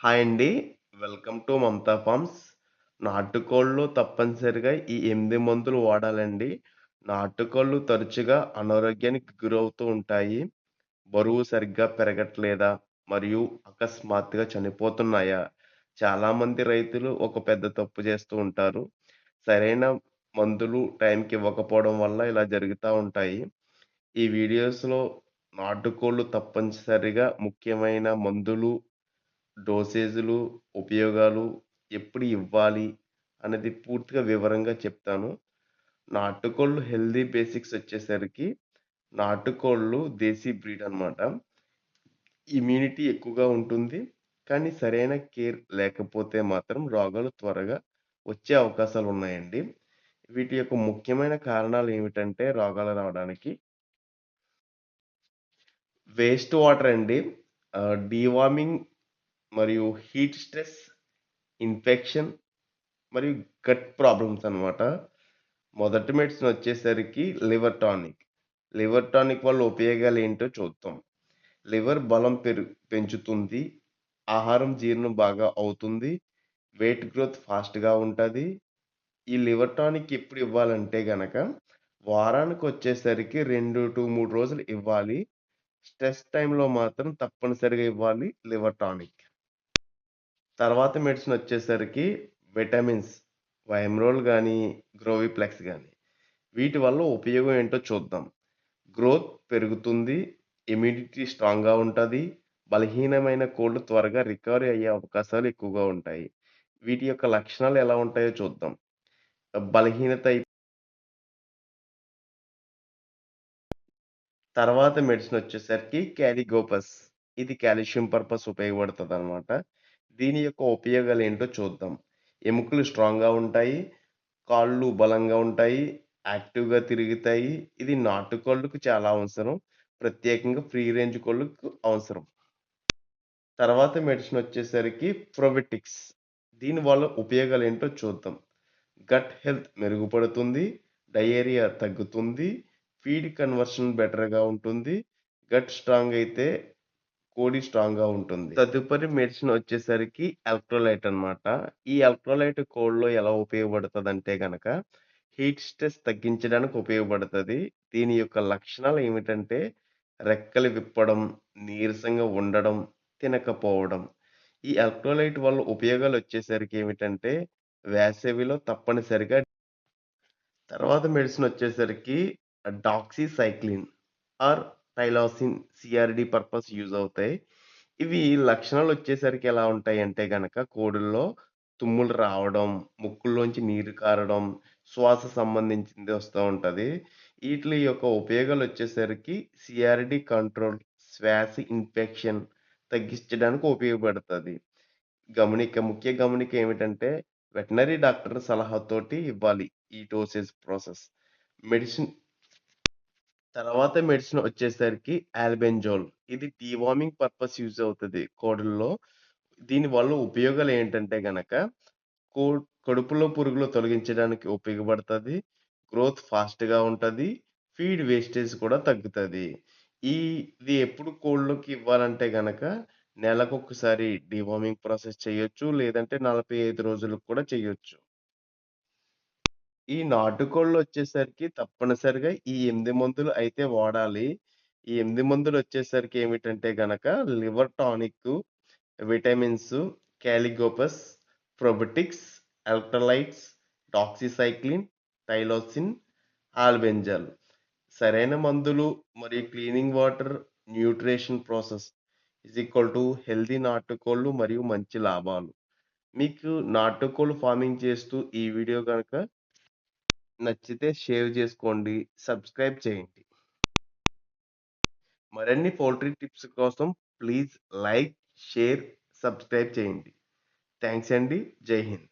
Hi అండి. Welcome to Mamata farms. నాటుకోళ్ళు తప్పనిసరిగా ఈ 8 మందులు వాడాలండి. నాటుకోళ్ళు తరచుగా అనారోగ్యానికి గురవుతూ ఉంటాయి. బరువు సరిగ్గా పెరగట్లేదా? మరియు అకస్మాత్తుగా చనిపోతున్నాయా? చాలామంది రైతులు ఒక పెద్ద తప్పు చేస్తూ ఉంటారు. సరైన మందులు టైంకి ఇవ్వకపోవడం వల్ల ఇలా జరుగుతా ఉంటాయి. ఈ వీడియోస్‌లో నాటుకోళ్ళు తప్పనిసరిగా ముఖ్యమైన మందులు, డోసేజులు, ఉపయోగాలు, ఎప్పుడు ఇవ్వాలి అనేది పూర్తిగా వివరంగా చెప్తాను. నాటుకోళ్ళు హెల్తీ బేసిక్స్ వచ్చేసరికి నాటుకోళ్ళు దేశీ బ్రీడ్ అనమాట. ఇమ్యూనిటీ ఎక్కువగా ఉంటుంది. కానీ సరైన కేర్ లేకపోతే మాత్రం రోగాలు త్వరగా వచ్చే అవకాశాలున్నాయండి. వీటి యొక్క ముఖ్యమైన కారణాలు ఏమిటంటే రోగాలు రావడానికి వేస్ట్ వాటర్ అండి. డీవార్మింగ్ మరియు హీట్ స్ట్రెస్, ఇన్ఫెక్షన్ మరియు గట్ ప్రాబ్లమ్స్ అనమాట. మొదటి మెడిసిన్ వచ్చేసరికి లివర్ టానిక్. లివర్ టానిక్ వల్ల ఉపయోగాలేంటో చూద్దాం. లివర్ బలం పెంచుతుంది. ఆహారం జీర్ణం బాగా అవుతుంది. వెయిట్ గ్రోత్ ఫాస్ట్‌గా ఉంటది. ఈ లివర్ టానిక్ ఎప్పుడు ఇవ్వాలంటే గనక, వారానికొచ్చేసరికి 2-3 రోజులు ఇవ్వాలి. స్ట్రెస్ టైమ్‌లో మాత్రం తప్పనిసరిగా ఇవ్వాలి లివర్ టానిక్. తర్వాత మెడిసిన్ వచ్చేసరికి విటమిన్స్. వైమ్రోల్ గాని, గ్రోవిప్లెక్స్ గాని. వీటి వల్ల ఉపయోగం ఏంటో చూద్దాం. గ్రోత్ పెరుగుతుంది. ఇమ్యూనిటీ స్ట్రాంగ్‌గా ఉంటది. బలహీనమైన కోళ్ళు త్వరగా రికవరీ అయ్యే అవకాశాలు ఎక్కువగా ఉంటాయి. వీటి యొక్క లక్షణాలు ఎలా ఉంటాయో చూద్దాం. బలహీనత తర్వాత మెడిసిన్ వచ్చేసరికి క్యాలిగోపస్. ఇది కాల్షియం పర్పస్ ఉపయోగపడుతదనమాట. దీని యొక్క ఉపయోగాలేంటో చూద్దాం. ఎముకలు స్ట్రాంగ్‌గా ఉంటాయి. కాళ్ళు బలంగా ఉంటాయి. యాక్టివ్‌గా తిరుగుతాయి. ఇది నాటుకోళ్ళకు చాలా అవసరం. ప్రత్యేకంగా ఫ్రీ రేంజ్ కోళ్ళకు అవసరం. తర్వాత మెడిసిన్ వచ్చేసరికి ప్రొబిటిక్స్. దీనివల్ల ఉపయోగాలేంటో చూద్దాం. గట్ హెల్త్ మెరుగుపడుతుంది. డయేరియా తగ్గుతుంది. ఫీడ్ కన్వర్షన్ బెటర్‌గా ఉంటుంది. గట్ స్ట్రాంగ్ అయితే కోడి స్ట్రాంగ్‌గా ఉంటుంది. తదుపరి మెడిసిన్ వచ్చేసరికి ఎలక్ట్రోలైట్ అన్నమాట. ఈ ఎలక్ట్రోలైట్ కోడిలో ఎలా ఉపయోగపడతదంటే గనక, హీట్ స్ట్రెస్ తగ్గించడానికి ఉపయోగపడతది. దీని యొక్క లక్షణాలు ఏమిటంటే, రెక్కలు విప్పడం, నీరసంగా ఉండడం, తినకపోవడం. ఈ ఎలక్ట్రోలైట్ వల్ల ఉపయోగాలొచ్చేసరికి ఏమిటంటే, వేసవిలో తప్పనిసరిగా తర్వాత మెడిసిన్ వచ్చేసరికి doxycycline or tylosin CRD purpose use అవుతాయి. ఇవి లక్షణాలు వచ్చేసరికి ఎలా ఉంటాయంటే గనక కోడుల్లో తుమ్ములు రావడం, ముక్కుల్లోంచి నీరు కారడం, శ్వాస సంబంధించింది వస్తా ఉంటది. ఈట్లి యొక్క ఉపయోగాలు వచ్చేసరికి సిఆర్‌డి కంట్రోల్, శ్వాస ఇన్ఫెక్షన్ తగ్గించడానికి ఉపయోగపడతది. ముఖ్య గమనిక ఏమిటంటే వెటర్నరీ డాక్టర్ సలహాతోటి ఇవ్వాలి ఈ డోసేజ్ ప్రాసెస్. మెడిసిన్ తర్వాత మెడిసిన్ వచ్చేసరికి ఆల్బెంజోల్. ఇది డీవార్మింగ్ పర్పస్ యూజ్ అవుతది కోడుల్లో. దీనివల్ల ఉపయోగాలు ఏంటంటే గనక కో కడుపులో పురుగులు తొలగించడానికి ఉపయోగపడతది. గ్రోత్ ఫాస్ట్‌గా ఉంటది. ఫీడ్ వేస్టేజ్ కూడా తగ్గుతది. ఈ ఇది ఎప్పుడు కోళ్ళకి ఇవ్వాలంటే గనక నెలకొకసారి డీవార్మింగ్ ప్రాసెస్ చేయొచ్చు. లేదంటే 45 రోజులకు కూడా చేయొచ్చు. ఈ నాటుకోళ్ళొచ్చేసరికి తప్పనిసరిగా ఈ 8 మందులు అయితే వాడాలి. ఈ 8 మందులొచ్చేసరికి ఏమిటంటే గనక లివర్ టానిక్కు, విటమిన్స్, కాలిగోపస్, probiotics, electrolytes, doxycycline, tylosin, albendazole. సరైన మందులు మరియు cleaning water, nutrition process is equal to healthy నాటుకోళ్ళు మరియు మంచి లాభాలు. మీకు నాటుకోళ్ళు ఫార్మింగ్ చేస్తూ ఈ వీడియో గనక నచ్చితే షేర్ చేసుకోండి. సబ్స్క్రైబ్ చేయండి. మరిన్ని పౌల్ట్రీ టిప్స్ కోసం ప్లీజ్ లైక్, షేర్, సబ్స్క్రైబ్ చేయండి. థాంక్స్ అండి. జై హింద్.